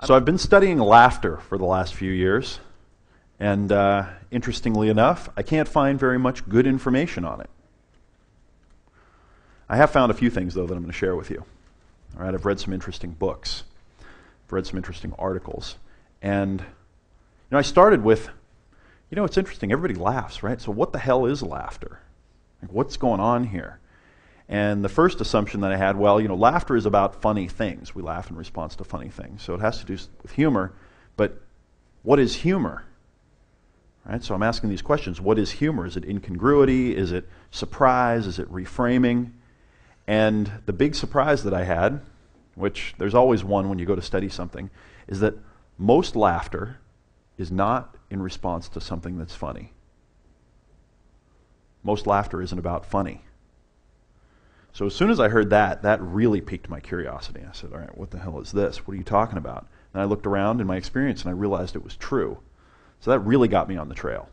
So I've been studying laughter for the last few years, and interestingly enough, I can't find very much good information on it. I have found a few things, though, that I'm going to share with you. All right, I've read some interesting books. I've read some interesting articles. And I started with, it's interesting, everybody laughs, right? So what the hell is laughter? Like, what's going on here? And the first assumption that I had, laughter is about funny things. We laugh in response to funny things. So it has to do with humor. But what is humor? Right? So I'm asking these questions. What is humor? Is it incongruity? Is it surprise? Is it reframing? And the big surprise that I had, which there's always one when you go to study something, is that most laughter is not in response to something that's funny. Most laughter isn't about funny. So as soon as I heard that, that really piqued my curiosity. I said, all right, what the hell is this? What are you talking about? And I looked around in my experience and I realized it was true. So that really got me on the trail.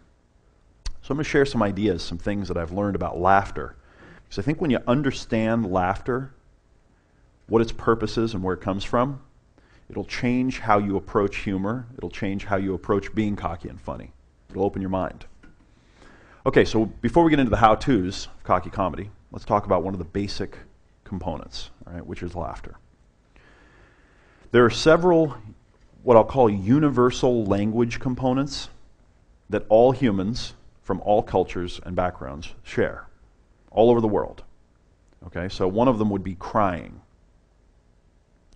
So I'm going to share some ideas, some things that I've learned about laughter. Because I think when you understand laughter, what its purpose is and where it comes from, it'll change how you approach humor. It'll change how you approach being cocky and funny. It'll open your mind. Okay, so before we get into the how-tos of cocky comedy, let's talk about one of the basic components, all right, which is laughter. There are several, what I'll call universal language components that all humans from all cultures and backgrounds share, all over the world. Okay, so one of them would be crying.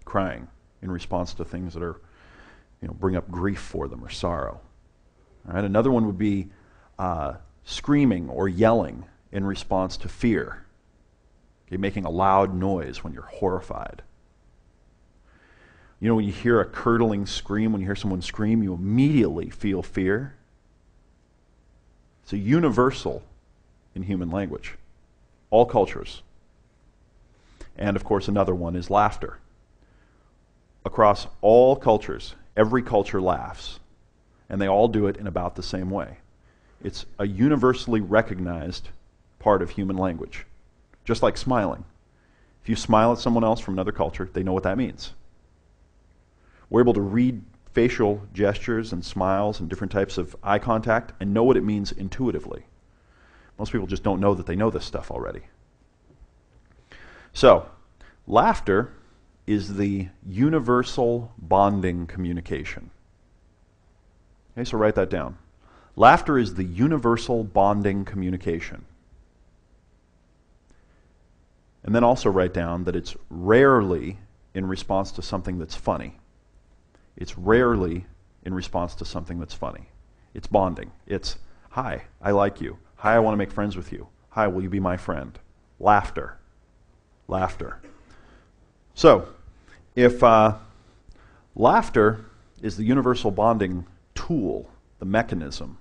Crying in response to things that are, bring up grief for them or sorrow. All right, another one would be screaming or yelling in response to fear. Okay, making a loud noise when you're horrified. When you hear a curdling scream, when you hear someone scream, you immediately feel fear. It's a universal in human language. All cultures. And of course, another one is laughter. Across all cultures, every culture laughs. And they all do it in about the same way. It's a universally recognized part of human language. Just like smiling. If you smile at someone else from another culture, they know what that means. We're able to read facial gestures and smiles and different types of eye contact and know what it means intuitively. Most people just don't know that they know this stuff already. So, laughter is the universal bonding communication. Okay, so write that down. Laughter is the universal bonding communication. And then also write down that it's rarely in response to something that's funny. It's rarely in response to something that's funny. It's bonding. It's, hi, I like you. Hi, I want to make friends with you. Hi, will you be my friend? Laughter. Laughter. So, if laughter is the universal bonding tool, the mechanism,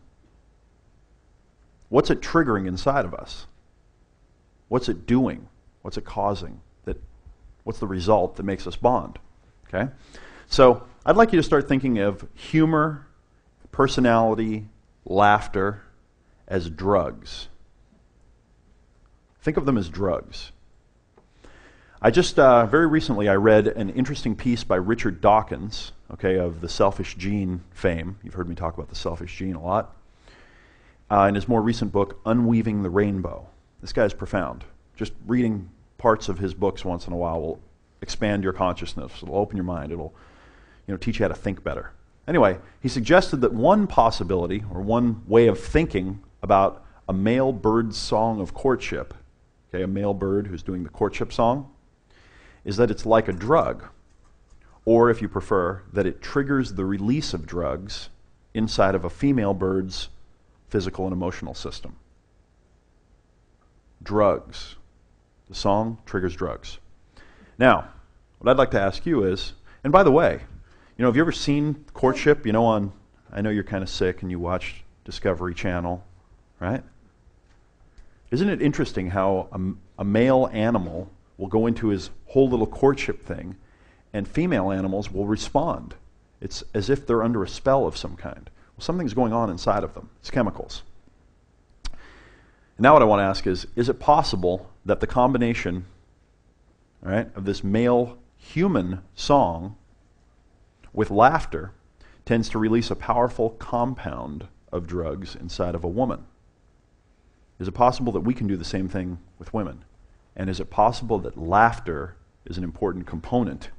what's it triggering inside of us? What's it doing? What's it causing? What's the result that makes us bond? Okay? So I'd like you to start thinking of humor, personality, laughter as drugs. Think of them as drugs. I just, very recently, I read an interesting piece by Richard Dawkins, okay, of the selfish gene fame. You've heard me talk about the selfish gene a lot. In his more recent book, Unweaving the Rainbow. This guy is profound. Just reading parts of his books once in a while will expand your consciousness. It'll open your mind. It'll teach you how to think better. Anyway, he suggested that one possibility, or one way of thinking about a male bird's song of courtship, okay, a male bird who's doing the courtship song, is that it's like a drug. Or, if you prefer, that it triggers the release of drugs inside of a female bird's physical and emotional system. Drugs. The song triggers drugs. Now, what I'd like to ask you is, and by the way, have you ever seen courtship? I know you're kind of sick and you watch Discovery Channel, right? Isn't it interesting how a male animal will go into his whole little courtship thing and female animals will respond? It's as if they're under a spell of some kind. Well, something's going on inside of them. It's chemicals. Now what I want to ask is it possible that the combination, all right, of this male human song with laughter tends to release a powerful compound of drugs inside of a woman. Is it possible that we can do the same thing with women? And is it possible that laughter is an important component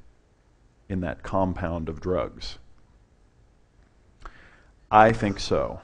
in that compound of drugs? I think so.